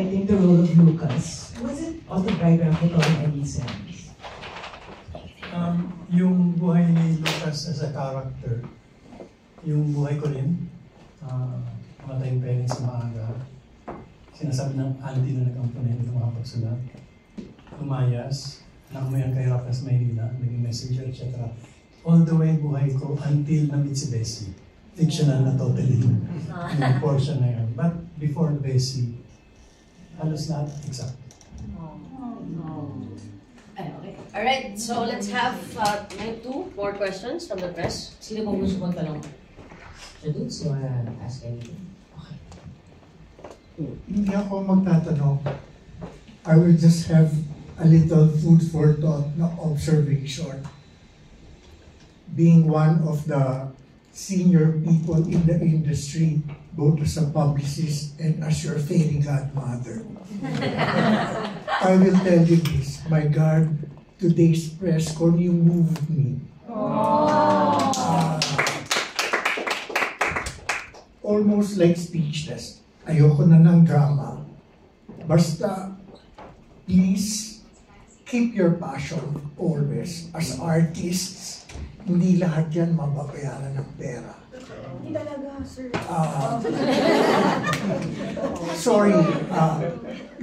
writing the role of Lucas, was it autobiographical in any sense? Yung buhay ni Lucas as a character, yung buhay ko rin, matay yung parents sa maaga. Sinasabi ng auntie na nag-ampunin na makapagsulat. Lumayas, nakamayang kahirapan sa Maynila, naging messenger, etc. All the way buhay ko until na-meet si Bessie. Fictional na totally yung portion na yun. But before Bessie, halos lahat exact. Alright, so let's have 2 more questions from the press. Sino pong gusto mong tanong? Dudes, you wanna ask anything? Okay. Hindi ako magtatanong. I will just have a little food for thought na observation. Being one of the senior people in the industry, both as a publicist and as your fairy godmother, I will tell you this, my God, today's press con, you moved me. Almost like speechless. Ayoko na ng drama. Basta, please, keep your passion always. As artists, hindi lahat yan mababayaran ng pera. Hindi talaga, sir. Sorry,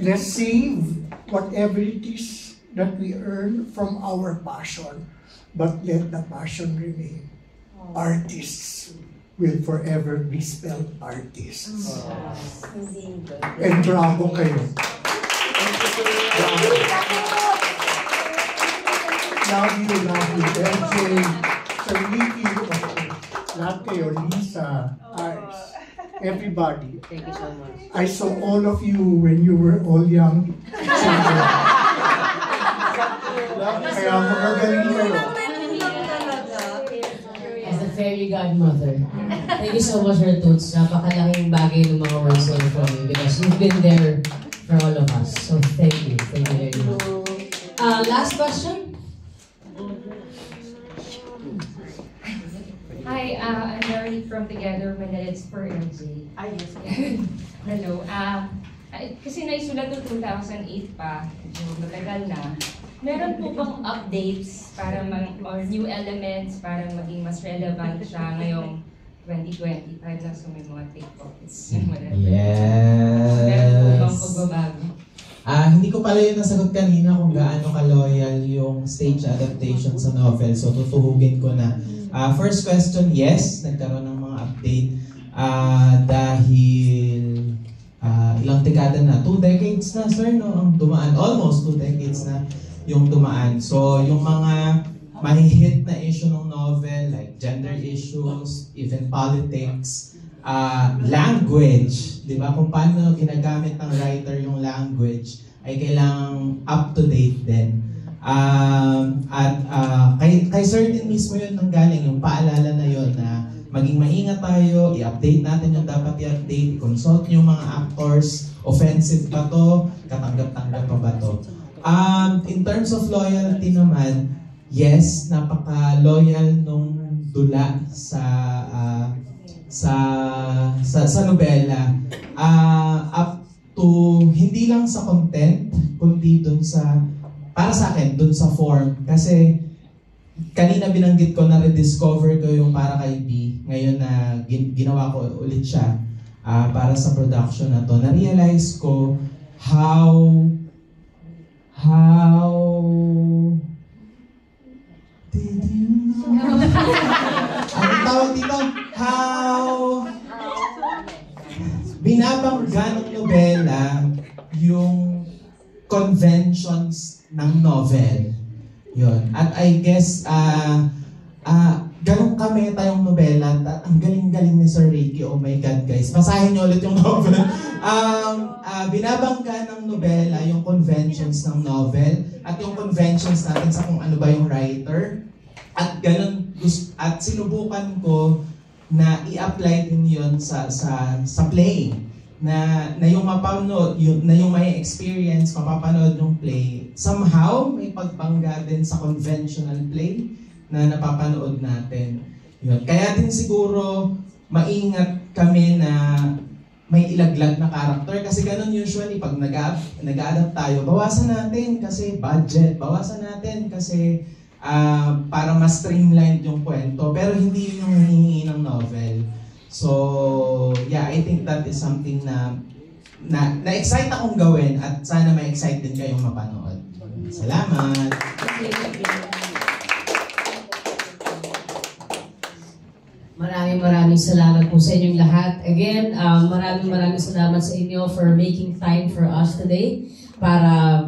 let's save whatever it is that we earn from our passion, but let the passion remain. Artists will forever be spelled artists. And bravo kayo. Love you, LJ, Sir Ricky, lahat kayo, Lisa, Iris, everybody. Thank you so much. I saw all of you when you were all young children. Kaya magagaling kayo. As the fairy godmother, thank you so much, Toots. Napakalaking bagay ng mga words from you because you've been there for all of us. So thank you. Thank you very much. Last question? Hi, I'm Mary from Together Manila for LJ. Hello. Kasi naisulat to 2008 pa, matagal na. Meron po bang updates para or new elements para maging mas relevant siya ngayong 2025 na so may mga TikToks? Yes! Meron po bang pagbabago? Hindi ko pala yung nasagot kanina kung gaano ka-loyal yung stage adaptation sa novel. So, tutuhugin ko na. First question, yes, nagkaroon ng mga update dahil ilang dekada na, 2 decades na, sir, no? Ang dumaan, almost 2 decades na yung dumaan. So, yung mga mahihit na issue ng novel, like gender issues, even politics, language, di ba? Kung paano ginagamit ng writer yung language, ay kailangang up-to-date din. Kay Sir din mismo yun nanggaling, yung paalala na yun na maging maingat tayo, i-update natin yung dapat i-update, i-consult yung mga actors, offensive ba to, katanggap-tanggap pa ba to. In terms of loyalty naman, yes, napaka-loyal nung dula sa nobela. Up to, hindi lang sa content, kundi dun sa, para sa akin, dun sa form. Kasi, kanina binanggit ko na rediscover ko yung Para Kay B. Ngayon na ginawa ko ulit siya para sa production na to. Na-realize ko how did you know? Ang tawag dito, how binabangga ng nobela yung conventions ng novel. Yun. At I guess, ganun kameta yung nobela. Ang galing-galing ni Sir Ricky. Oh my God, guys. Basahin niyo ulit yung novel. Binabangga ng nobela yung conventions ng novel at yung conventions natin sa kung ano ba yung writer. At ganun, at sinubukan ko na i-apply din yun sa play. Na yung mapanood, na yung may experience, mapapanood yung play, somehow may pagbangga din sa conventional play na napapanood natin. Yun. Kaya din siguro maingat kami na may ilaglag na character kasi ganun usually pag nag-adapt tayo, bawasan natin kasi budget, bawasan natin kasi para mas streamlined yung kwento, pero hindi yun yung hinihingi ng novel. So yeah, I think that is something na excite akong gawin at sana ma-excite din kayong mapanood. Salamat! Maraming salamat po sa inyong lahat. Again, maraming salamat sa inyo for making time for us today para